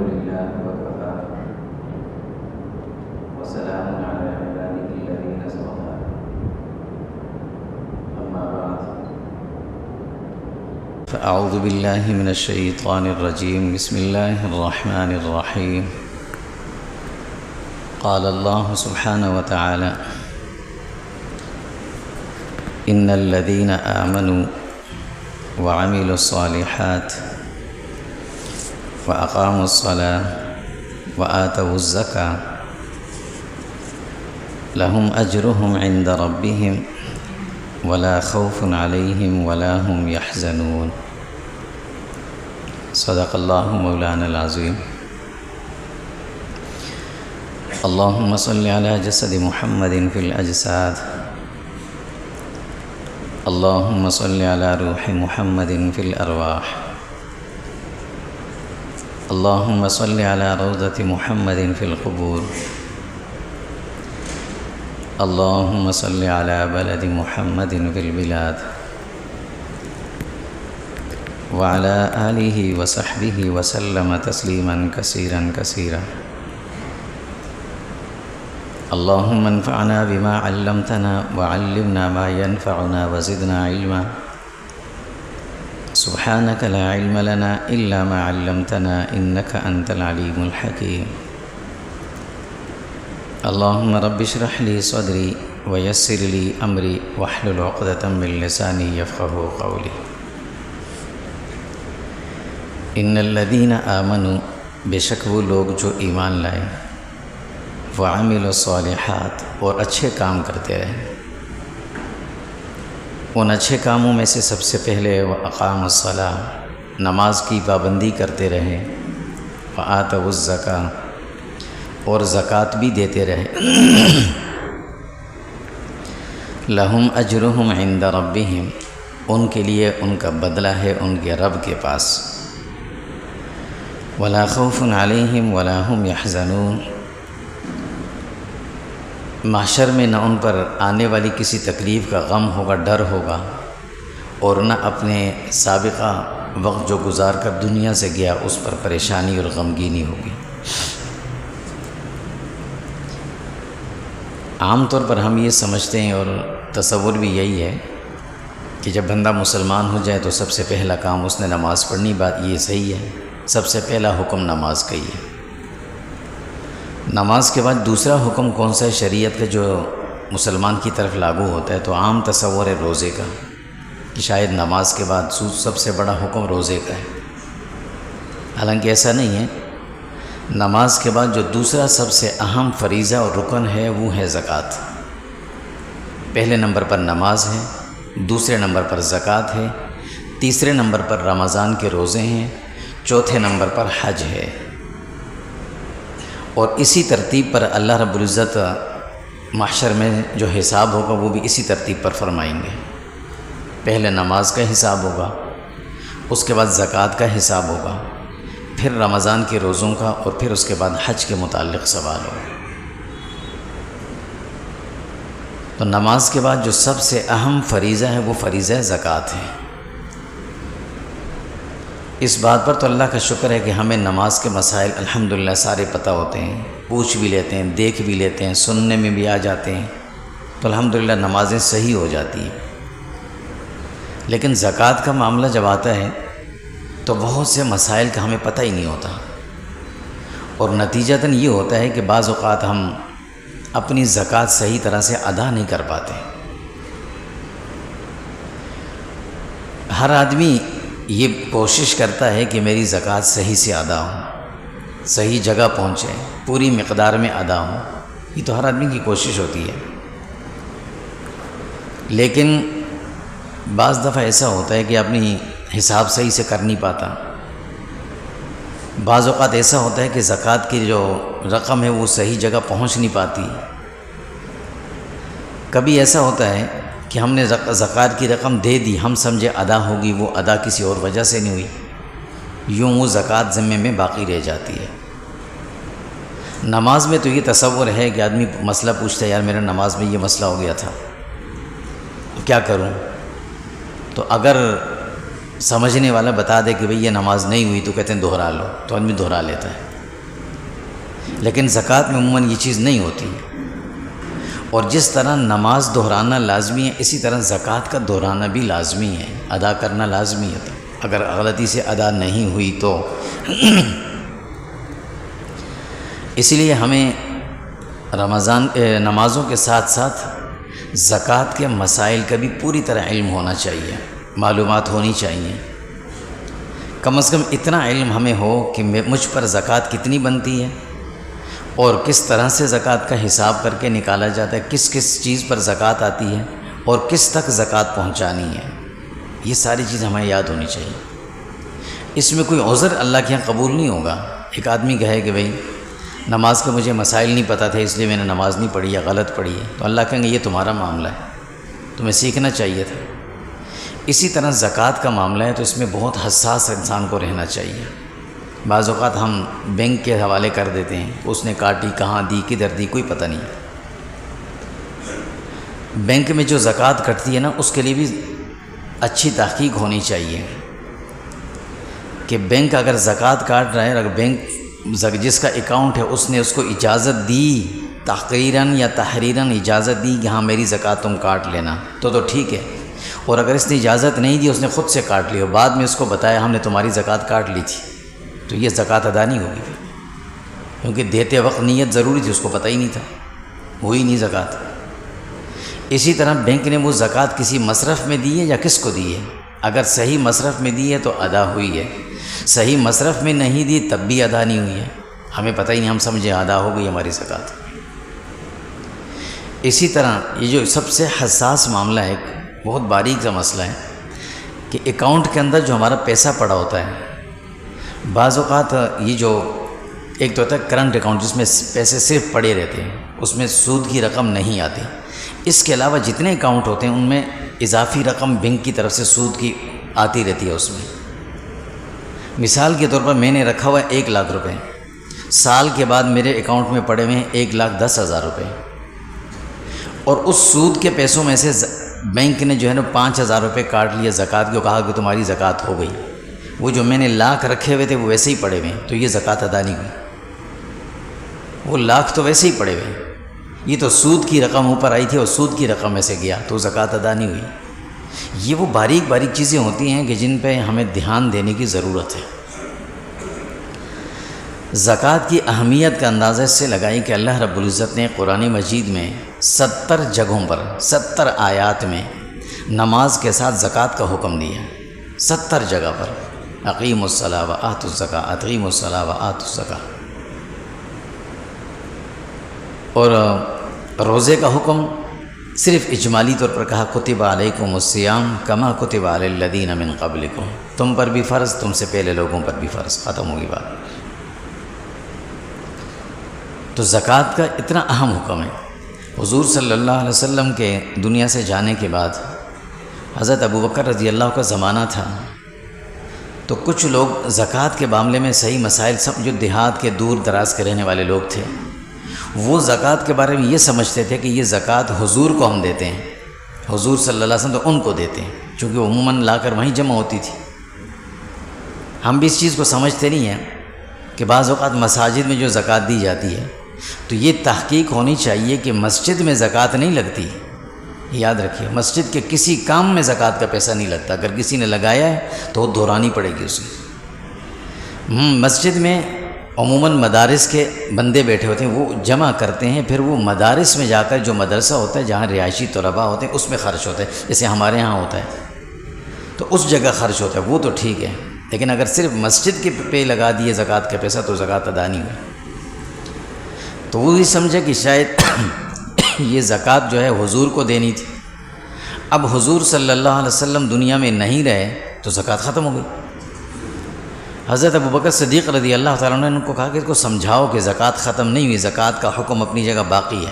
لله وكفى وسلام على عباده الذين اصطفى أما بعد فأعوذ بالله من الشيطان الرجيم بسم الله الرحمن الرحيم قال الله سبحانه وتعالى إن الذين آمنوا وعملوا الصالحات وأقاموا الصلاة وآتوا الزكاة لهم أجرهم عند ربهم ولا خوف عليهم ولا هم يحزنون صدق الله مولانا العظيم اللهم صل على جسد محمد في الأجساد اللهم صل على روح محمد في الأرواح اللهم صل على روضة محمد في القبور اللهم صل على بلد محمد في البلاد وعلى آله وصحبه وسلم تسليما كثيرا كثيرا اللهم انفعنا بما علمتنا وعلمنا ما ينفعنا وزدنا علما سبحانك لا علم لنا إلا ما علمتنا إنك أنت العليم الحكيم اللهم رب اشرح لي صدري ويسر لي أمري واحلل عقدة من لساني يفقهوا قولي ان الذين آمنوا بے شک وہ لوگ جو ایمان لائے وعملوا الصالحات اور اچھے کام کرتے رہے ان اچھے کاموں میں سے سب سے پہلے وأقاموا الصلاة نماز کی پابندی کرتے رہے وآتوا الزکاة اور زکوٰۃ بھی دیتے رہے لہم اجرہم عند ربہم ان کے لیے ان کا بدلہ ہے ان کے رب کے پاس ولا خوف علیہم ولا هم یحزنون محشر میں نہ ان پر آنے والی کسی تکلیف کا غم ہوگا ڈر ہوگا اور نہ اپنے سابقہ وقت جو گزار کر دنیا سے گیا اس پر پریشانی اور غمگینی ہوگی عام طور پر ہم یہ سمجھتے ہیں اور تصور بھی یہی ہے کہ جب بندہ مسلمان ہو جائے تو سب سے پہلا کام اس نے نماز پڑھنی بات یہ صحیح ہے سب سے پہلا حکم نماز کا ہی ہے نماز کے بعد دوسرا حکم کون سا ہے شریعت کا جو مسلمان کی طرف لاگو ہوتا ہے تو عام تصور ہے روزے کا کہ شاید نماز کے بعد سب سے بڑا حکم روزے کا ہے حالانکہ ایسا نہیں ہے نماز کے بعد جو دوسرا سب سے اہم فریضہ اور رکن ہے وہ ہے زکوٰۃ پہلے نمبر پر نماز ہے دوسرے نمبر پر زکوٰۃ ہے تیسرے نمبر پر رمضان کے روزے ہیں چوتھے نمبر پر حج ہے اور اسی ترتیب پر اللہ رب العزت محشر میں جو حساب ہوگا وہ بھی اسی ترتیب پر فرمائیں گے پہلے نماز کا حساب ہوگا اس کے بعد زکوٰۃ کا حساب ہوگا پھر رمضان کے روزوں کا اور پھر اس کے بعد حج کے متعلق سوال ہوگا تو نماز کے بعد جو سب سے اہم فریضہ ہے وہ فریضہ زکوٰۃ ہے اس بات پر تو اللہ کا شکر ہے کہ ہمیں نماز کے مسائل الحمدللہ سارے پتہ ہوتے ہیں پوچھ بھی لیتے ہیں دیکھ بھی لیتے ہیں سننے میں بھی آ جاتے ہیں تو الحمدللہ نمازیں صحیح ہو جاتی ہیں لیکن زکوٰۃ کا معاملہ جب آتا ہے تو بہت سے مسائل کا ہمیں پتہ ہی نہیں ہوتا اور نتیجتاً یہ ہوتا ہے کہ بعض اوقات ہم اپنی زکوٰۃ صحیح طرح سے ادا نہیں کر پاتے ہر آدمی یہ کوشش کرتا ہے کہ میری زکوٰۃ صحیح سے ادا ہو صحیح جگہ پہنچے پوری مقدار میں ادا ہو یہ تو ہر آدمی کی کوشش ہوتی ہے لیکن بعض دفعہ ایسا ہوتا ہے کہ اپنی حساب صحیح سے کر نہیں پاتا بعض اوقات ایسا ہوتا ہے کہ زکوٰۃ کی جو رقم ہے وہ صحیح جگہ پہنچ نہیں پاتی کبھی ایسا ہوتا ہے کہ ہم نے زکوٰۃ کی رقم دے دی ہم سمجھے ادا ہوگی وہ ادا کسی اور وجہ سے نہیں ہوئی یوں وہ زکوٰۃ ذمے میں باقی رہ جاتی ہے نماز میں تو یہ تصور ہے کہ آدمی مسئلہ پوچھتا ہے یار میرا نماز میں یہ مسئلہ ہو گیا تھا کیا کروں تو اگر سمجھنے والا بتا دے کہ بھئی یہ نماز نہیں ہوئی تو کہتے ہیں دہرا لو تو آدمی دہرا لیتا ہے لیکن زکوٰۃ میں عموماً یہ چیز نہیں ہوتی. اور جس طرح نماز دہرانا لازمی ہے، اسی طرح زکوٰۃ کا دہرانا بھی لازمی ہے، ادا کرنا لازمی ہے. اگر غلطی سے ادا نہیں ہوئی تو اسی لیے ہمیں رمضان نمازوں کے ساتھ ساتھ زکوٰۃ کے مسائل کا بھی پوری طرح علم ہونا چاہیے، معلومات ہونی چاہیے. کم از کم اتنا علم ہمیں ہو کہ مجھ پر زکوٰۃ کتنی بنتی ہے اور کس طرح سے زکوٰۃ کا حساب کر کے نکالا جاتا ہے، کس کس چیز پر زکوٰۃ آتی ہے اور کس تک زکوٰۃ پہنچانی ہے. یہ ساری چیز ہمیں یاد ہونی چاہیے. اس میں کوئی عذر اللہ کے یہاں قبول نہیں ہوگا. ایک آدمی کہے کہ بھئی نماز کے مجھے مسائل نہیں پتہ تھے اس لیے میں نے نماز نہیں پڑھی یا غلط پڑھی ہے، تو اللہ کہیں گے یہ تمہارا معاملہ ہے، تمہیں سیکھنا چاہیے تھا. اسی طرح زکوٰۃ کا معاملہ ہے تو اس میں بہت حساس انسان کو رہنا چاہیے. بعض اوقات ہم بینک کے حوالے کر دیتے ہیں، اس نے کاٹی، کہاں دی، کدھر دی، کوئی پتہ نہیں. بینک میں جو زکوٰۃ کٹتی ہے نا، اس کے لیے بھی اچھی تحقیق ہونی چاہیے کہ بینک اگر زکوٰۃ کاٹ رہا ہے، اگر بینک جس کا اکاؤنٹ ہے اس نے اس کو اجازت دی، تحقیراً یا تحریراً اجازت دی کہ ہاں میری زکوٰۃ تم کاٹ لینا، تو ٹھیک ہے. اور اگر اس نے اجازت نہیں دی، اس نے خود سے کاٹ لی اور بعد میں اس کو بتایا ہم نے تمہاری زکوٰۃ کاٹ لی تھی، تو یہ زکوٰۃ ادا نہیں ہوگی، کیونکہ دیتے وقت نیت ضروری تھی، اس کو پتہ ہی نہیں تھا، ہوئی نہیں زکوٰۃ. اسی طرح بینک نے وہ زکوٰۃ کسی مصرف میں دی ہے یا کس کو دی ہے؟ اگر صحیح مصرف میں دی ہے تو ادا ہوئی ہے، صحیح مصرف میں نہیں دی تب بھی ادا نہیں ہوئی ہے. ہمیں پتہ ہی نہیں، ہم سمجھے ادا ہو گئی ہماری زکوٰۃ. اسی طرح یہ جو سب سے حساس معاملہ ہے، ایک بہت باریک سا مسئلہ ہے کہ اکاؤنٹ کے اندر جو ہمارا پیسہ پڑا ہوتا ہے، بعض اوقات یہ جو ایک تو ہوتا ہے کرنٹ اکاؤنٹ جس میں پیسے صرف پڑے رہتے ہیں، اس میں سود کی رقم نہیں آتی. اس کے علاوہ جتنے اکاؤنٹ ہوتے ہیں ان میں اضافی رقم بینک کی طرف سے سود کی آتی رہتی ہے. اس میں مثال کے طور پر میں نے رکھا ہوا ہے 1 لاکھ روپے، سال کے بعد میرے اکاؤنٹ میں پڑے ہوئے ہیں 1,10,000 روپے، اور اس سود کے پیسوں میں سے بینک نے جو ہے نا 5,000 روپے کاٹ لیے زکوٰۃ کو، کہا کہ تمہاری زکوٰۃ ہو گئی. وہ جو میں نے لاکھ رکھے ہوئے تھے وہ ویسے ہی پڑے ہوئے ہیں، تو یہ زکوٰۃ ادا نہیں ہوئی. وہ لاکھ تو ویسے ہی پڑے ہوئے ہیں، یہ تو سود کی رقم اوپر آئی تھی اور سود کی رقم میں سے گیا، تو زکوٰۃ ادا نہیں ہوئی. یہ وہ باریک باریک چیزیں ہوتی ہیں کہ جن پہ ہمیں دھیان دینے کی ضرورت ہے. زکوٰۃ کی اہمیت کا اندازہ اس سے لگائی کہ اللہ رب العزت نے قرآن مجید میں 70 جگہوں پر 70 آیات میں نماز کے ساتھ زکوٰۃ کا حکم دیا. 70 جگہ پر اقیموا الصلاۃ وآتوا الزکاۃ، اقیموا الصلاۃ وآتوا الزکاۃ. اور روزے کا حکم صرف اجمالی طور پر کہا کتب علیکم الصیام کما کتب علی الذین من قبلکم، تم پر بھی فرض، تم سے پہلے لوگوں پر بھی فرض، ختم ہوگی بات. تو زکوٰۃ کا اتنا اہم حکم ہے. حضور صلی اللہ علیہ وسلم کے دنیا سے جانے کے بعد حضرت ابوبکر رضی اللہ کا زمانہ تھا، تو کچھ لوگ زکوٰۃ کے معاملے میں صحیح مسائل، جو دیہات کے دور دراز کے رہنے والے لوگ تھے، وہ زکوٰۃ کے بارے میں یہ سمجھتے تھے کہ یہ زکوٰۃ حضور کو ہم دیتے ہیں، حضور صلی اللہ علیہ وسلم تو ان کو دیتے ہیں، چونکہ وہ عموماً لا کر وہیں جمع ہوتی تھی. ہم بھی اس چیز کو سمجھتے نہیں ہیں کہ بعض اوقات مساجد میں جو زکوٰۃ دی جاتی ہے تو یہ تحقیق ہونی چاہیے کہ مسجد میں زکوٰۃ نہیں لگتی. یاد رکھیے، مسجد کے کسی کام میں زکوٰۃ کا پیسہ نہیں لگتا. اگر کسی نے لگایا ہے تو وہ دہرانی پڑے گی اسے. مسجد میں عموماً مدارس کے بندے بیٹھے ہوتے ہیں، وہ جمع کرتے ہیں، پھر وہ مدارس میں جا کر جو مدرسہ ہوتا ہے جہاں رہائشی طلباء ہوتے ہیں اس میں خرچ ہوتا ہے، جیسے ہمارے ہاں ہوتا ہے، تو اس جگہ خرچ ہوتا ہے، وہ تو ٹھیک ہے. لیکن اگر صرف مسجد کے پہ لگا دیے زکوٰۃ کا پیسہ تو زکوٰۃ ادا نہیں ہوئی. تو وہ بھی سمجھے کہ شاید یہ زکوٰۃ جو ہے حضور کو دینی تھی. اب حضور صلی اللہ علیہ وسلم دنیا میں نہیں رہے تو زکوٰۃ ختم ہو گئی. حضرت ابوبکر صدیق رضی اللہ تعالیٰ عنہ نے ان کو کہا کہ اس کو سمجھاؤ کہ زکوٰۃ ختم نہیں ہوئی، زکوٰۃ کا حکم اپنی جگہ باقی ہے.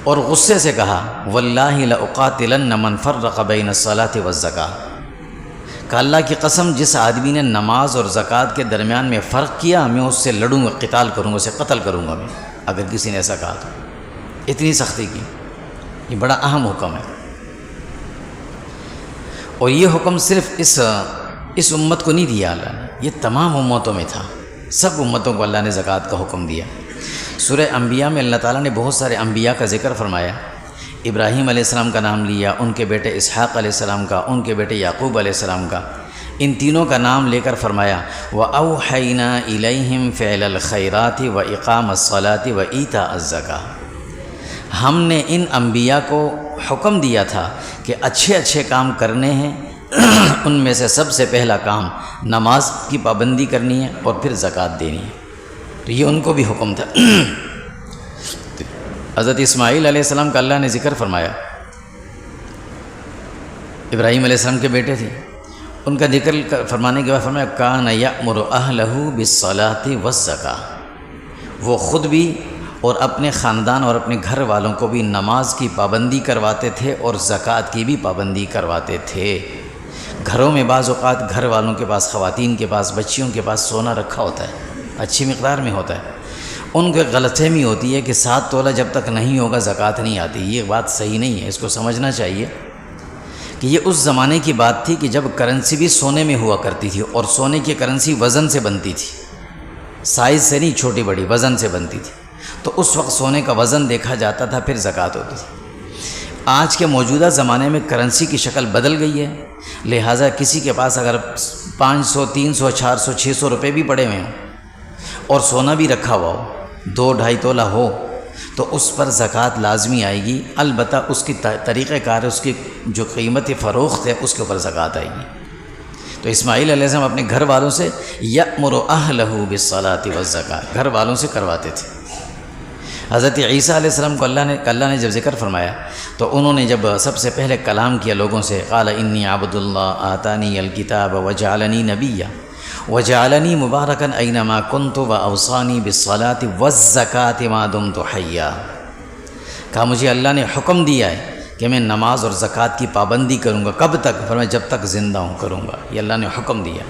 اور غصے سے کہا واللہ لأقاتلن من فرق بین الصلاۃ والزکاۃ، کہ اللہ کی قسم جس آدمی نے نماز اور زکوٰۃ کے درمیان میں فرق کیا میں اس سے لڑوں گا، قتال کروں گا، اسے قتل کروں گا میں، اگر کسی نے ایسا کہا تو. اتنی سختی کی. یہ بڑا اہم حکم ہے، اور یہ حکم صرف اس امت کو نہیں دیا اللہ نے، یہ تمام امتوں میں تھا. سب امتوں کو اللہ نے زکوٰۃ کا حکم دیا. سورہ انبیاء میں اللہ تعالیٰ نے بہت سارے انبیاء کا ذکر فرمایا۔ ابراہیم علیہ السلام کا نام لیا، ان کے بیٹے اسحاق علیہ السلام کا، ان کے بیٹے یعقوب علیہ السلام کا، ان تینوں کا نام لے کر فرمایا وَأَوْحَيْنَا إِلَيْهِمْ فِعْلَ الْخَيْرَاتِ وَإِقَامَ الصَّلَاةِ وَإِيتَاءَ الزَّكَاةِ، ہم نے ان انبیاء کو حکم دیا تھا کہ اچھے اچھے کام کرنے ہیں، ان میں سے سب سے پہلا کام نماز کی پابندی کرنی ہے اور پھر زکوٰۃ دینی ہے، تو یہ ان کو بھی حکم تھا۔ حضرت اسماعیل علیہ السلام کا اللہ نے ذکر فرمایا، ابراہیم علیہ السلام کے بیٹے تھے، ان کا ذکر فرمانے کے بعد فرمایا کان یأمر اہلہ بالصلاۃ والزکاۃ، وہ خود بھی اور اپنے خاندان اور اپنے گھر والوں کو بھی نماز کی پابندی کرواتے تھے اور زکوٰۃ کی بھی پابندی کرواتے تھے۔ گھروں میں بعض اوقات گھر والوں کے پاس، خواتین کے پاس، بچیوں کے پاس سونا رکھا ہوتا ہے، اچھی مقدار میں ہوتا ہے، ان کو ایک غلط فہمی ہوتی ہے کہ 7 تولہ جب تک نہیں ہوگا زکوٰۃ نہیں آتی۔ یہ بات صحیح نہیں ہے، اس کو سمجھنا چاہیے کہ یہ اس زمانے کی بات تھی کہ جب کرنسی بھی سونے میں ہوا کرتی تھی، اور سونے کی کرنسی وزن سے بنتی تھی، سائز سے نہیں، چھوٹی بڑی وزن سے بنتی تھی، تو اس وقت سونے کا وزن دیکھا جاتا تھا، پھر زکوٰۃ ہوتی تھی۔ آج کے موجودہ زمانے میں کرنسی کی شکل بدل گئی ہے، لہٰذا کسی کے پاس اگر 500 300 400 600 روپے بھی پڑے ہوئے ہوں اور سونا بھی رکھا ہوا ہو، 2-2.5 تولہ ہو، تو اس پر زکوٰۃ لازمی آئے گی، البتہ اس کی طریقہ کار، اس کی جو قیمت فروخت ہے اس کے اوپر زکوٰۃ آئے گی۔ تو اسماعیل علیہ السلام اپنے گھر والوں سے یأمر اہلہ بالصلاۃ والزکاۃ، گھر والوں سے کرواتے تھے۔ حضرت عیسیٰ علیہ السلام کو اللہ نے جب ذکر فرمایا تو انہوں نے جب سب سے پہلے کلام کیا لوگوں سے، قال انی عبد اللہ آتانی الکتاب وجعلنی نبیا وجعلنی مبارکا اینما کنت واوصانی بالصلاۃ والزکاۃ ما دمت حیا، کہا مجھے اللہ نے حکم دیا ہے کہ میں نماز اور زکوٰۃ کی پابندی کروں گا، کب تک؟ فرمایا جب تک زندہ ہوں کروں گا، یہ اللہ نے حکم دیا۔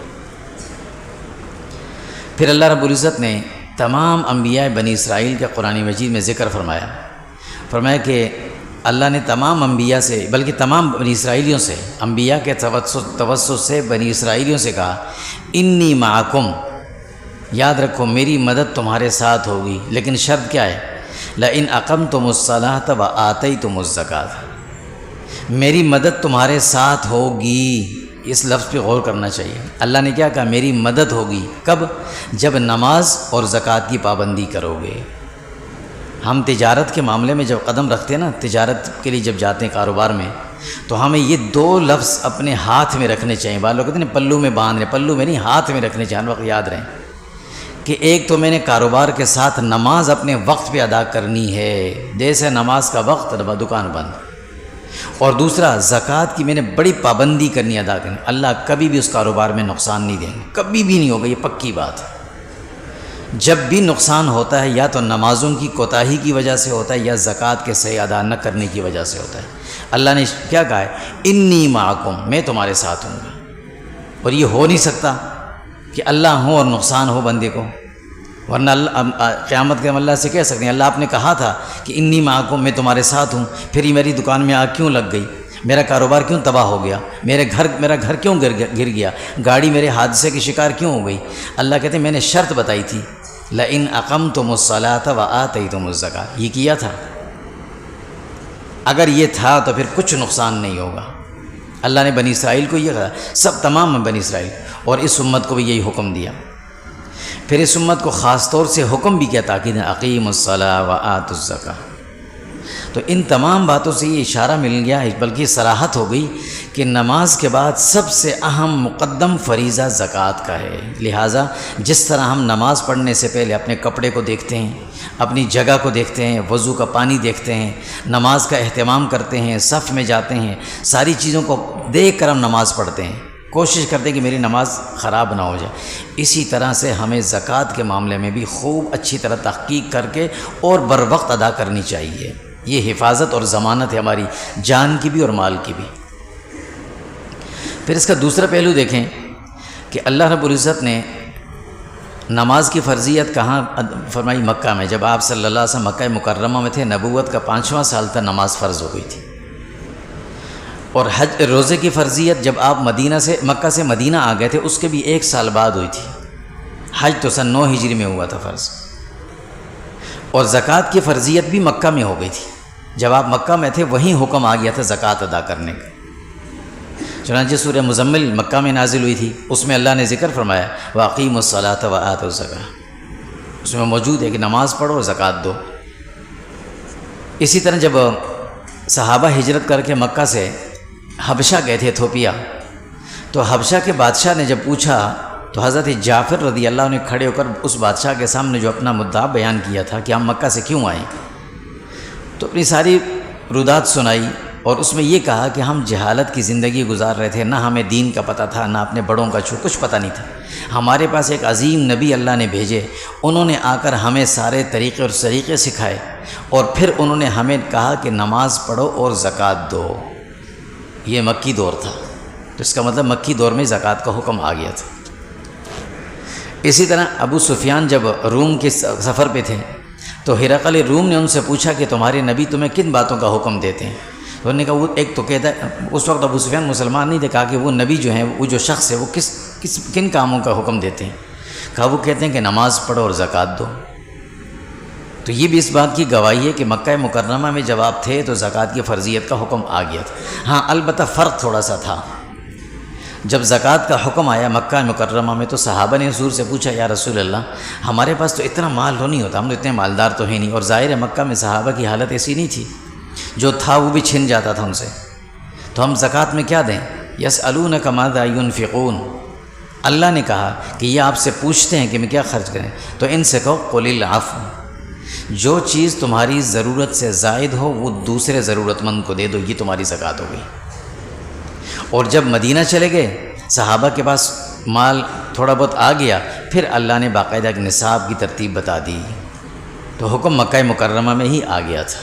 پھر اللہ رب العزت نے تمام انبیاء بنی اسرائیل کے قرآن مجید میں ذکر فرمایا کہ اللہ نے تمام انبیاء سے، بلکہ تمام بنی اسرائیلیوں سے، انبیاء کے توسط سے بنی اسرائیلیوں سے کہا انی معکم، یاد رکھو میری مدد تمہارے ساتھ ہوگی، لیکن شرط کیا ہے؟ لئن اقمتم الصلاۃ وآتیتم الزکاۃ، میری مدد تمہارے ساتھ ہوگی، اس لفظ پہ غور کرنا چاہیے۔ اللہ نے کیا کہا؟ میری مدد ہوگی، کب؟ جب نماز اور زکوٰۃ کی پابندی کرو گے۔ ہم تجارت کے معاملے میں جب قدم رکھتے ہیں نا، تجارت کے لیے جب جاتے ہیں کاروبار میں، تو ہمیں یہ 2 لفظ اپنے ہاتھ میں رکھنے چاہیے۔ بعض لوگ کہتے ہیں پلو میں باندھنے، پلو میں نہیں، ہاتھ میں رکھنے چاہیے، ہر وقت یاد رہیں کہ ایک تو میں نے کاروبار کے ساتھ نماز اپنے وقت پہ ادا کرنی ہے، جیسے نماز کا وقت دکان بند، اور دوسرا زکوٰۃ کی میں نے بڑی پابندی کرنی، ادا کرنی۔ اللہ کبھی بھی اس کاروبار میں نقصان نہیں دیں گے، کبھی بھی نہیں ہوگا، یہ پکی بات ہے۔ جب بھی نقصان ہوتا ہے یا تو نمازوں کی کوتاہی کی وجہ سے ہوتا ہے یا زکوٰۃ کے صحیح ادا نہ کرنے کی وجہ سے ہوتا ہے۔ اللہ نے کیا کہا ہے؟ انی معکم، میں تمہارے ساتھ ہوں گا، اور یہ ہو نہیں سکتا کہ اللہ ہو اور نقصان ہو بندے کو، ورنہ قیامت کے اللہ سے کہہ سکتے ہیں اللہ آپ نے کہا تھا کہ انی معکم، میں تمہارے ساتھ ہوں، پھر یہ میری دکان میں آگ کیوں لگ گئی، میرا کاروبار کیوں تباہ ہو گیا، میرا گھر کیوں گر گیا، گاڑی میرے حادثے کی شکار کیوں ہو گئی؟ اللہ کہتے ہیں میں نے شرط بتائی تھی لئن اقمتم الصلاۃ وآتیتم الزکاۃ، یہ کیا تھا؟ اگر یہ تھا تو پھر کچھ نقصان نہیں ہوگا۔ اللہ نے بنی اسرائیل کو یہ کہا، سب تمام بنی اسرائیل، اور اس امت کو بھی یہی حکم دیا۔ پھر اس امت کو خاص طور سے حکم بھی کیا، تاکید اقیموا الصلاۃ وآتوا الزکاۃ۔ تو ان تمام باتوں سے یہ اشارہ مل گیا، بلکہ صراحت ہو گئی کہ نماز کے بعد سب سے اہم مقدم فریضہ زکوٰۃ کا ہے۔ لہٰذا جس طرح ہم نماز پڑھنے سے پہلے اپنے کپڑے کو دیکھتے ہیں، اپنی جگہ کو دیکھتے ہیں، وضو کا پانی دیکھتے ہیں، نماز کا اہتمام کرتے ہیں، صف میں جاتے ہیں، ساری چیزوں کو دیکھ کر ہم نماز پڑھتے ہیں، کوشش کرتے ہیں کہ میری نماز خراب نہ ہو جائے، اسی طرح سے ہمیں زکوٰۃ کے معاملے میں بھی خوب اچھی طرح تحقیق کر کے اور بر وقت ادا کرنی چاہیے۔ یہ حفاظت اور ضمانت ہے ہماری جان کی بھی اور مال کی بھی۔ پھر اس کا دوسرا پہلو دیکھیں کہ اللہ رب العزت نے نماز کی فرضیت کہاں فرمائی؟ مکہ میں، جب آپ صلی اللہ علیہ وسلم مکہ مکرمہ میں تھے، نبوت کا 5واں سال تھا، نماز فرض ہو گئی تھی۔ اور حج روزے کی فرضیت جب آپ مکہ سے مدینہ آ گئے تھے، اس کے بھی 1 سال بعد ہوئی تھی۔ حج تو سن 9 ہجری میں ہوا تھا فرض۔ اور زکوٰۃ کی فرضیت بھی مکہ میں ہو گئی تھی، جب آپ مکہ میں تھے وہیں حکم آ گیا تھا زکوٰۃ ادا کرنے کا۔ چنانچہ سورہ مزمل مکہ میں نازل ہوئی تھی، اس میں اللہ نے ذکر فرمایا وَأَقِیمُوا الصَّلَاةَ وَآتُوا الزَّکَاةَ، اس میں موجود ہے کہ نماز پڑھو اور زکوٰۃ دو۔ اسی طرح جب صحابہ ہجرت کر کے مکہ سے حبشہ گئے تھے، ایتھوپیا، تو حبشہ کے بادشاہ نے جب پوچھا تو حضرت جعفر رضی اللہ عنہ نے کھڑے ہو کر اس بادشاہ کے سامنے جو اپنا مدعا بیان کیا تھا کہ ہم مکہ سے کیوں آئیں، تو اپنی ساری رودات سنائی، اور اس میں یہ کہا کہ ہم جہالت کی زندگی گزار رہے تھے، نہ ہمیں دین کا پتہ تھا، نہ اپنے بڑوں کا کچھ پتہ نہیں تھا۔ ہمارے پاس ایک عظیم نبی اللہ نے بھیجے، انہوں نے آ کر ہمیں سارے طریقے اور سلیقے سکھائے، اور پھر انہوں نے ہمیں کہا کہ نماز پڑھو اور زکوٰۃ دو۔ یہ مکی دور تھا، تو اس کا مطلب مکی دور میں زکوٰۃ کا حکم آ گیا تھا۔ اسی طرح ابو سفیان جب روم کے سفر پہ تھے تو ہرقل روم نے ان سے پوچھا کہ تمہارے نبی تمہیں کن باتوں کا حکم دیتے ہیں؟ تو انہوں نے کہا وہ ایک تو کہتا ہے، اس وقت ابو سفیان مسلمان نہیں تھے، کہا کہ وہ نبی جو ہیں، وہ جو شخص ہے وہ کن کاموں کا حکم دیتے ہیں؟ کہا وہ کہتے ہیں کہ نماز پڑھو اور زکوٰۃ دو۔ تو یہ بھی اس بات کی گواہی ہے کہ مکہ مکرمہ میں جب آپ تھے تو زکوٰۃ کی فرضیت کا حکم آ گیا تھا۔ ہاں البتہ فرق تھوڑا سا تھا، جب زکوٰۃ کا حکم آیا مکہ مکرمہ میں تو صحابہ نے حضور سے پوچھا یا رسول اللہ ہمارے پاس تو اتنا مال تو نہیں ہوتا، ہم تو اتنے مالدار تو ہیں نہیں، اور ظاہر مکہ میں صحابہ کی حالت ایسی نہیں تھی، جو تھا وہ بھی چھن جاتا تھا ان سے، تو ہم زکوٰۃ میں کیا دیں؟ یسألونک ماذا ینفقون، اللہ نے کہا کہ یہ آپ سے پوچھتے ہیں کہ میں کیا خرچ کریں، تو ان سے کہو قل العفو، جو چیز تمہاری ضرورت سے زائد ہو وہ دوسرے ضرورت مند کو دے دو، یہ تمہاری زکوٰۃ ہو گئی۔ اور جب مدینہ چلے گئے صحابہ کے پاس مال تھوڑا بہت آ گیا، پھر اللہ نے باقاعدہ ایک نصاب کی ترتیب بتا دی، تو حکم مکہ مکرمہ میں ہی آ گیا تھا۔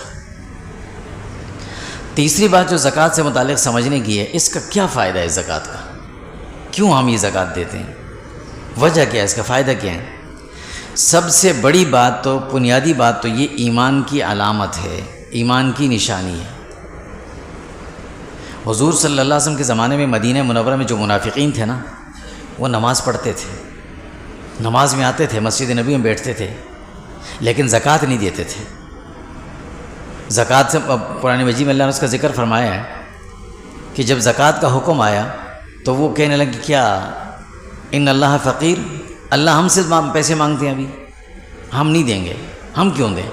تیسری بات جو زکوٰۃ سے متعلق سمجھنے کی ہے، اس کا کیا فائدہ ہے زکوٰۃ کا، کیوں ہم یہ زکوٰۃ دیتے ہیں، وجہ کیا ہے، اس کا فائدہ کیا ہے؟ سب سے بڑی بات تو بنیادی بات تو یہ ایمان کی علامت ہے، ایمان کی نشانی ہے۔ حضور صلی اللہ علیہ وسلم کے زمانے میں مدینہ منورہ میں جو منافقین تھے نا، وہ نماز پڑھتے تھے، نماز میں آتے تھے، مسجد نبی میں بیٹھتے تھے، لیکن زکوٰۃ نہیں دیتے تھے۔ زکوٰۃ سے قرآن مجید میں اللہ نے اس کا ذکر فرمایا ہے کہ جب زکوٰۃ کا حکم آیا تو وہ کہنے لگے کیا ان اللہ فقیر، اللہ ہم سے پیسے مانگتے ہیں، ابھی ہم نہیں دیں گے، ہم کیوں دیں؟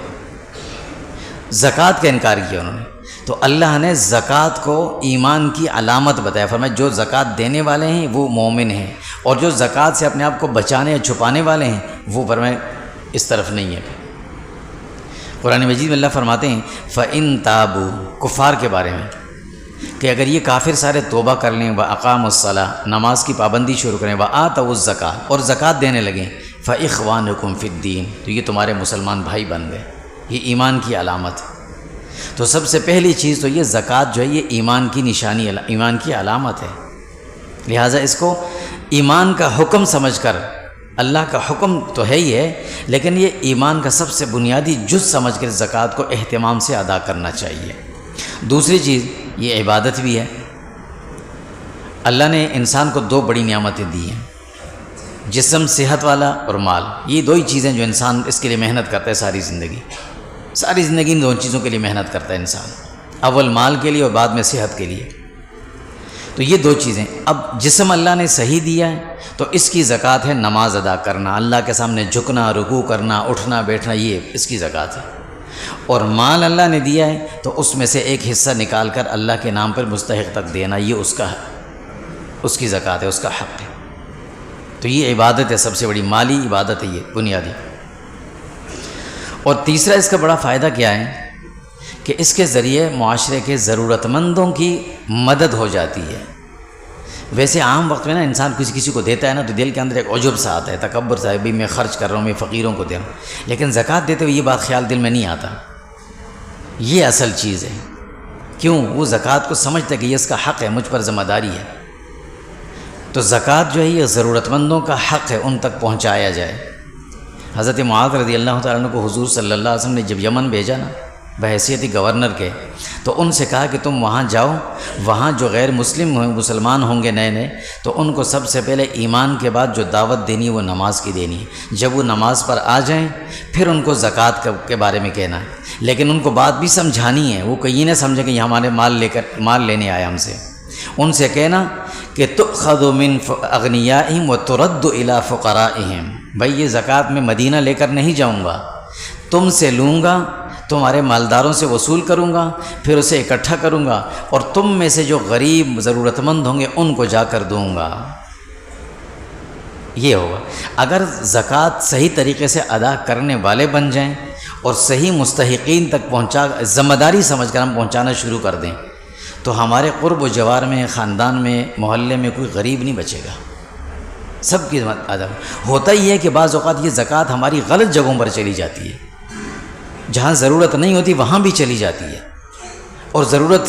زکوٰۃ کا انکار کیا انہوں نے، تو اللہ نے زکوٰۃ کو ایمان کی علامت بتایا، فرمایا جو زکوٰۃ دینے والے ہیں وہ مومن ہیں، اور جو زکوٰۃ سے اپنے آپ کو بچانے یا چھپانے والے ہیں وہ فرمایا اس طرف نہیں ہے۔ قرآن مجید میں اللہ فرماتے ہیں فَإِن تَابُوا، کفار کے بارے میں، کہ اگر یہ کافر سارے توبہ کر لیں، وَأَقَامُوا الصَّلَاةَ، نماز کی پابندی شروع کریں، وَآتَوُا الزَّکَاةَ، اور زکوٰۃ دینے لگیں، فَإِخْوَانُكُمْ فِي الدِّينِ، تو یہ تمہارے مسلمان بھائی بن گئے، یہ ایمان کی علامت ہے۔ تو سب سے پہلی چیز تو یہ زکوٰۃ جو ہے یہ ایمان کی نشانی، ایمان کی علامت ہے، لہٰذا اس کو ایمان کا حکم سمجھ کر، اللہ کا حکم تو ہے ہی ہے، لیکن یہ ایمان کا سب سے بنیادی جز سمجھ کر زکوٰۃ کو اہتمام سے ادا کرنا چاہیے۔ دوسری چیز یہ عبادت بھی ہے، اللہ نے انسان کو دو بڑی نعمتیں دی ہیں، جسم صحت والا اور مال، یہ دو ہی چیزیں جو انسان اس کے لیے محنت کرتا ہے ساری زندگی ان دو چیزوں کے لیے محنت کرتا ہے انسان، اول مال کے لیے اور بعد میں صحت کے لیے، تو یہ دو چیزیں۔ اب جسم اللہ نے صحیح دیا ہے تو اس کی زکوٰۃ ہے نماز ادا کرنا، اللہ کے سامنے جھکنا، رکوع کرنا، اٹھنا بیٹھنا، یہ اس کی زکوٰۃ ہے۔ اور مال اللہ نے دیا ہے تو اس میں سے ایک حصہ نکال کر اللہ کے نام پر مستحق تک دینا، یہ اس کی زکوٰۃ ہے، اس کا حق ہے۔ تو یہ عبادت ہے، سب سے بڑی مالی عبادت ہے یہ بنیادی۔ اور تیسرا اس کا بڑا فائدہ کیا ہے کہ اس کے ذریعے معاشرے کے ضرورت مندوں کی مدد ہو جاتی ہے۔ ویسے عام وقت میں نا انسان کسی کو دیتا ہے نا تو دل کے اندر ایک عجب سا آتا ہے، تکبر سا ہے، بھی میں خرچ کر رہا ہوں، میں فقیروں کو دے رہا ہوں، لیکن زکوٰۃ دیتے ہوئے یہ بات خیال دل میں نہیں آتا، یہ اصل چیز ہے۔ کیوں؟ وہ زکوٰۃ کو سمجھتا ہے کہ یہ اس کا حق ہے، مجھ پر ذمہ داری ہے، تو زکوٰۃ جو ہے یہ ضرورت مندوں کا حق ہے، ان تک پہنچایا جائے۔ حضرت معاذ رضی اللہ تعالیٰ عنہ کو حضور صلی اللہ علیہ وسلم نے جب یمن بھیجا نا بحیثیت گورنر کے، تو ان سے کہا کہ تم وہاں جاؤ، وہاں جو غیر مسلمان ہوں گے نئے نئے، تو ان کو سب سے پہلے ایمان کے بعد جو دعوت دینی ہے وہ نماز کی دینی ہے۔ جب وہ نماز پر آ جائیں پھر ان کو زکوٰۃ کے بارے میں کہنا ہے، لیکن ان کو بات بھی سمجھانی ہے، وہ کہیں نہ سمجھے کہ یہ ہمارے مال لینے آیا ہم سے۔ ان سے کہنا کہ تؤخذ من اغنیائہم وترد الی فقرائہم، بھائی یہ زکوٰۃ میں مدینہ لے کر نہیں جاؤں گا، تم سے لوں گا، تمہارے مالداروں سے وصول کروں گا، پھر اسے اکٹھا کروں گا اور تم میں سے جو غریب ضرورت مند ہوں گے ان کو جا کر دوں گا۔ یہ ہوگا اگر زکوٰۃ صحیح طریقے سے ادا کرنے والے بن جائیں اور صحیح مستحقین تک ذمہ داری سمجھ کر ہم پہنچانا شروع کر دیں، تو ہمارے قرب و جوار میں، خاندان میں، محلے میں کوئی غریب نہیں بچے گا، سب کی ادا۔ ہوتا ہی ہے کہ بعض اوقات یہ زکوٰۃ ہماری غلط جگہوں پر چلی جاتی ہے، جہاں ضرورت نہیں ہوتی وہاں بھی چلی جاتی ہے اور ضرورت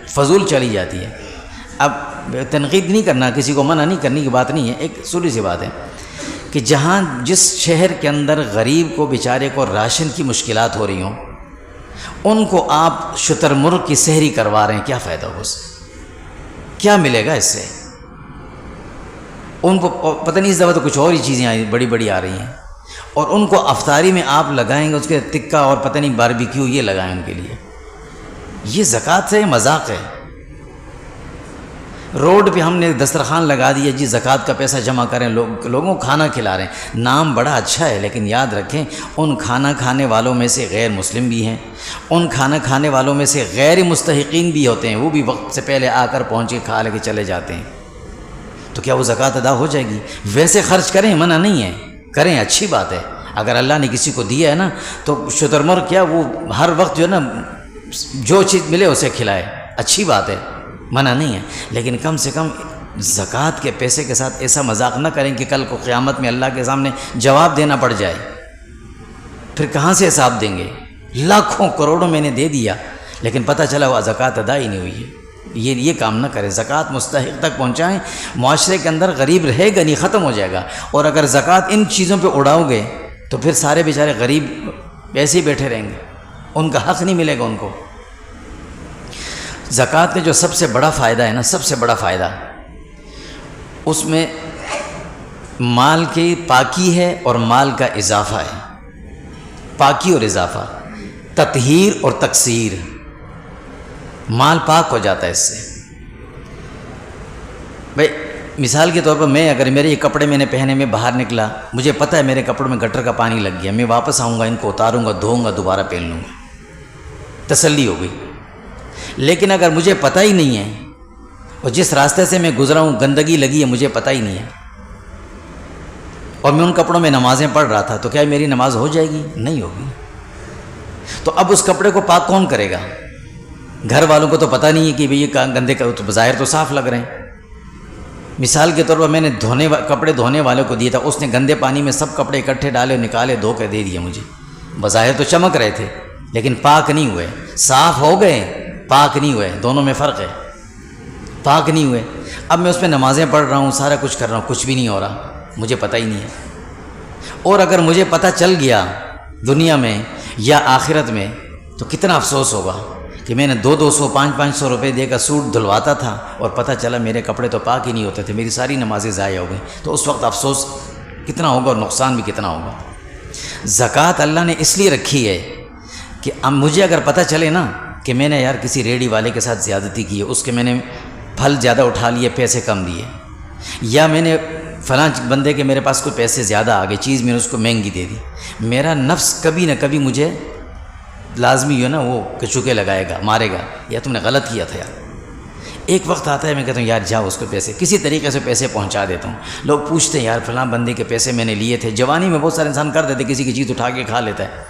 فضول چلی جاتی ہے۔ اب تنقید نہیں کرنا، کسی کو منع نہیں کرنے کی بات نہیں ہے، ایک سوری سی بات ہے کہ جہاں جس شہر کے اندر غریب کو بیچارے کو راشن کی مشکلات ہو رہی ہوں، ان کو آپ شتر مرغ کی سحری کروا رہے ہیں، کیا فائدہ ہو اس سے؟ کیا ملے گا اس سے؟ ان کو پتہ نہیں، اس دفعہ تو کچھ اور ہی چیزیں بڑی بڑی آ رہی ہیں، اور ان کو افطاری میں آپ لگائیں گے اس کے تکہ اور پتہ نہیں باربیکیو یہ لگائیں ان کے لیے۔ یہ زکوٰۃ سے مذاق ہے۔ روڈ پہ ہم نے دسترخوان لگا دیا، جی زکوٰۃ کا پیسہ جمع کریں، لوگوں کو کھانا کھلا رہے ہیں، نام بڑا اچھا ہے، لیکن یاد رکھیں ان کھانا کھانے والوں میں سے غیر مسلم بھی ہیں، ان کھانا کھانے والوں میں سے غیر مستحقین بھی ہوتے ہیں، وہ بھی وقت سے پہلے آ کر پہنچے کھا لے کے چلے جاتے ہیں، تو کیا وہ زکوٰۃ ادا ہو جائے گی؟ ویسے خرچ کریں، منع نہیں ہے، کریں، اچھی بات ہے۔ اگر اللہ نے کسی کو دیا ہے نا تو شتر مرغ کیا، وہ ہر وقت جو ہے نا جو چیز ملے اسے کھلائے، اچھی بات ہے، منع نہیں ہے، لیکن کم سے کم زکوٰۃ کے پیسے کے ساتھ ایسا مذاق نہ کریں کہ کل کو قیامت میں اللہ کے سامنے جواب دینا پڑ جائے، پھر کہاں سے حساب دیں گے؟ لاکھوں کروڑوں میں نے دے دیا لیکن پتہ چلا وہ زکوٰۃ ادا ہی نہیں ہوئی ہے۔ یہ کام نہ کریں، زکوٰۃ مستحق تک پہنچائیں، معاشرے کے اندر غریب رہے گا نہیں، ختم ہو جائے گا۔ اور اگر زکوٰۃ ان چیزوں پہ اڑاؤ گے تو پھر سارے بیچارے غریب ایسے ہی بیٹھے رہیں گے، ان کا حق نہیں ملے گا ان کو۔ زکوٰۃ کا جو سب سے بڑا فائدہ ہے نا، سب سے بڑا فائدہ اس میں مال کی پاکی ہے اور مال کا اضافہ ہے، پاکی اور اضافہ، تطہیر اور تکثیر، مال پاک ہو جاتا ہے اس سے۔ بھائی مثال کے طور پر اگر میرے یہ کپڑے میں نے پہنے میں باہر نکلا، مجھے پتہ ہے میرے کپڑوں میں گٹر کا پانی لگ گیا، میں واپس آؤں گا، ان کو اتاروں گا، دھوؤں گا، دوبارہ پہن لوں گا، تسلی ہو گئی۔ لیکن اگر مجھے پتہ ہی نہیں ہے اور جس راستے سے میں گزرا ہوں گندگی لگی ہے، مجھے پتہ ہی نہیں ہے، اور میں ان کپڑوں میں نمازیں پڑھ رہا تھا، تو کیا میری نماز ہو جائے گی؟ نہیں ہوگی۔ تو اب اس کپڑے کو پاک کون کرے گا؟ گھر والوں کو تو پتہ نہیں ہے کہ بھئی یہ گندے کا، تو بظاہر تو صاف لگ رہے ہیں۔ مثال کے طور پر میں نے کپڑے دھونے والے کو دیا تھا، اس نے گندے پانی میں سب کپڑے اکٹھے ڈالے، نکالے، دھو کے دے دیے مجھے، بظاہر تو چمک رہے تھے لیکن پاک نہیں ہوئے، صاف ہو گئے، پاک نہیں ہوئے، دونوں میں فرق ہے، پاک نہیں ہوئے۔ اب میں اس میں نمازیں پڑھ رہا ہوں، سارا کچھ کر رہا ہوں، کچھ بھی نہیں ہو رہا، مجھے پتہ ہی نہیں ہے۔ اور اگر مجھے پتہ چل گیا دنیا میں یا آخرت میں تو کتنا افسوس ہوگا کہ میں نے 200 500 روپے دے کر سوٹ دھلواتا تھا اور پتہ چلا میرے کپڑے تو پاک ہی نہیں ہوتے تھے، میری ساری نمازیں ضائع ہو گئیں، تو اس وقت افسوس کتنا ہوگا اور نقصان بھی کتنا ہوگا۔ زکوٰۃ اللہ نے اس لیے رکھی ہے کہ اب مجھے اگر پتہ چلے نا کہ میں نے یار کسی ریڑھی والے کے ساتھ زیادتی کی ہے، اس کے میں نے پھل زیادہ اٹھا لیے، پیسے کم دیے، یا میں نے فلاں بندے کے میرے پاس کوئی پیسے زیادہ آ گئے، چیز میں نے اس کو مہنگی دے دی، میرا نفس کبھی نہ کبھی مجھے لازمی ہے نا وہ کچوکے لگائے گا، مارے گا، یا تم نے غلط کیا تھا یار۔ ایک وقت آتا ہے میں کہتا ہوں یار جاؤ اس کو پیسے کسی طریقے سے پیسے پہنچا دیتا ہوں۔ لوگ پوچھتے ہیں یار فلاں بندے کے پیسے میں نے لیے تھے، جوانی میں بہت سارے انسان کر دیتے، کسی کی چیز اٹھا کے کھا لیتا ہے،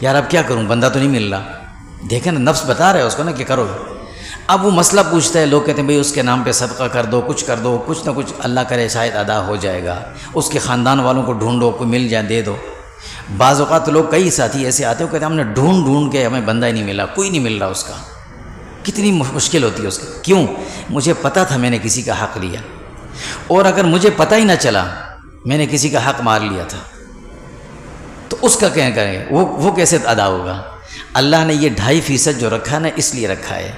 یار اب کیا کروں، بندہ تو نہیں مل رہا، دیکھیں نا نفس بتا رہا ہے اس کو نا کہ کرو۔ اب وہ مسئلہ پوچھتا ہے، لوگ کہتے ہیں بھئی اس کے نام پہ صدقہ کر دو، کچھ کر دو، کچھ نہ کچھ اللہ کرے شاید ادا ہو جائے گا، اس کے خاندان والوں کو ڈھونڈو، کوئی مل جائے دے دو۔ بعض اوقات تو لوگ کئی ساتھی ایسے آتے ہیں کہتے ہیں ہم نے ڈھونڈ کے ہمیں بندہ ہی نہیں ملا، کوئی نہیں مل رہا اس کا، کتنی مشکل ہوتی ہے اس کی۔ کیوں؟ مجھے پتہ تھا میں نے کسی کا حق لیا، اور اگر مجھے پتہ ہی نہ چلا میں نے کسی کا حق مار لیا تھا تو اس کا کیا کریں گے، وہ کیسے ادا ہوگا؟ اللہ نے یہ 2.5% جو رکھا نا اس لیے رکھا ہے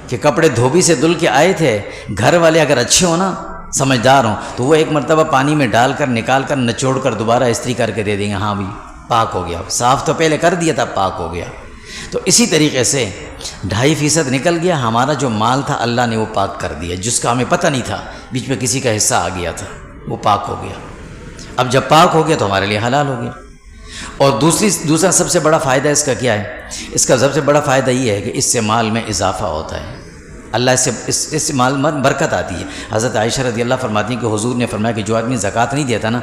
کہ کپڑے دھوبی سے دھل کے آئے تھے، گھر والے اگر اچھے ہوں نا، سمجھدار ہوں، تو وہ ایک مرتبہ پانی میں ڈال کر نکال کر نچوڑ کر دوبارہ استری کر کے دے دیں گے، ہاں بھی پاک ہو گیا، صاف تو پہلے کر دیا تھا، پاک ہو گیا۔ تو اسی طریقے سے 2.5% نکل گیا، ہمارا جو مال تھا اللہ نے وہ پاک کر دیا، جس کا ہمیں پتہ نہیں تھا، بیچ میں کسی کا حصہ آ گیا تھا، وہ پاک ہو گیا۔ اب جب پاک ہو گیا تو ہمارے لیے حلال ہو گیا۔ اور دوسرا سب سے بڑا فائدہ اس کا کیا ہے؟ اس کا سب سے بڑا فائدہ یہ ہے کہ اس سے مال میں اضافہ ہوتا ہے، اللہ اس سے مال میں برکت آتی ہے۔ حضرت عائشہ رضی اللہ فرماتی ہیں کہ حضور نے فرمایا کہ جو آدمی زکوٰۃ نہیں دیتا نا،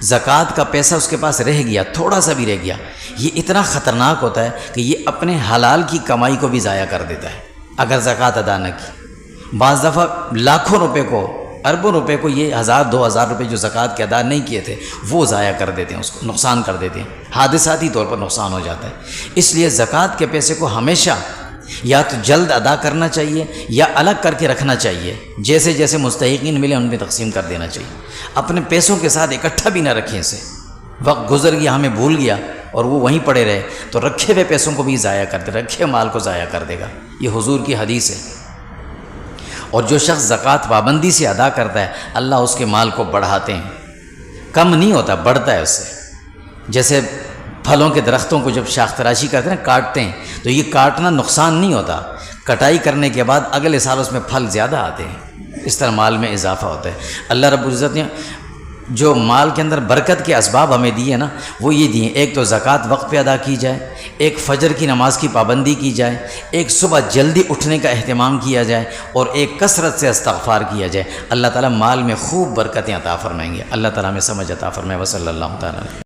زکوٰۃ کا پیسہ اس کے پاس رہ گیا، تھوڑا سا بھی رہ گیا، یہ اتنا خطرناک ہوتا ہے کہ یہ اپنے حلال کی کمائی کو بھی ضائع کر دیتا ہے اگر زکوٰۃ ادا نہ کی۔ بعض دفعہ لاکھوں روپے کو، اربوں روپے کو، یہ 1000-2000 روپے جو زکوٰۃ کے ادا نہیں کیے تھے وہ ضائع کر دیتے ہیں، اس کو نقصان کر دیتے ہیں، حادثاتی طور پر نقصان ہو جاتا ہے۔ اس لیے زکوٰۃ کے پیسے کو ہمیشہ یا تو جلد ادا کرنا چاہیے یا الگ کر کے رکھنا چاہیے، جیسے جیسے مستحقین ملے ان میں تقسیم کر دینا چاہیے۔ اپنے پیسوں کے ساتھ اکٹھا بھی نہ رکھیں اسے، وقت گزر گیا ہمیں بھول گیا اور وہ وہیں پڑے رہے تو رکھے ہوئے پیسوں کو بھی ضائع کر دے، رکھے مال کو ضائع کر دے گا۔ یہ حضور کی حدیث ہے۔ اور جو شخص زکوٰۃ پابندی سے ادا کرتا ہے اللہ اس کے مال کو بڑھاتے ہیں، کم نہیں ہوتا، بڑھتا ہے اس سے۔ جیسے پھلوں کے درختوں کو جب شاخ تراشی کرتے ہیں، کاٹتے ہیں، تو یہ کاٹنا نقصان نہیں ہوتا، کٹائی کرنے کے بعد اگلے سال اس میں پھل زیادہ آتے ہیں، اس طرح مال میں اضافہ ہوتا ہے۔ اللہ رب العزت نے جو مال کے اندر برکت کے اسباب ہمیں دیے نا وہ یہ دیے، ایک تو زکوٰۃ وقت پہ ادا کی جائے، ایک فجر کی نماز کی پابندی کی جائے، ایک صبح جلدی اٹھنے کا اہتمام کیا جائے، اور ایک کثرت سے استغفار کیا جائے۔ اللہ تعالیٰ مال میں خوب برکتیں عطا فرمائیں گے۔ اللہ تعالیٰ ہمیں سمجھ عطا فرمائے۔ وصلی اللہ تعالیٰ۔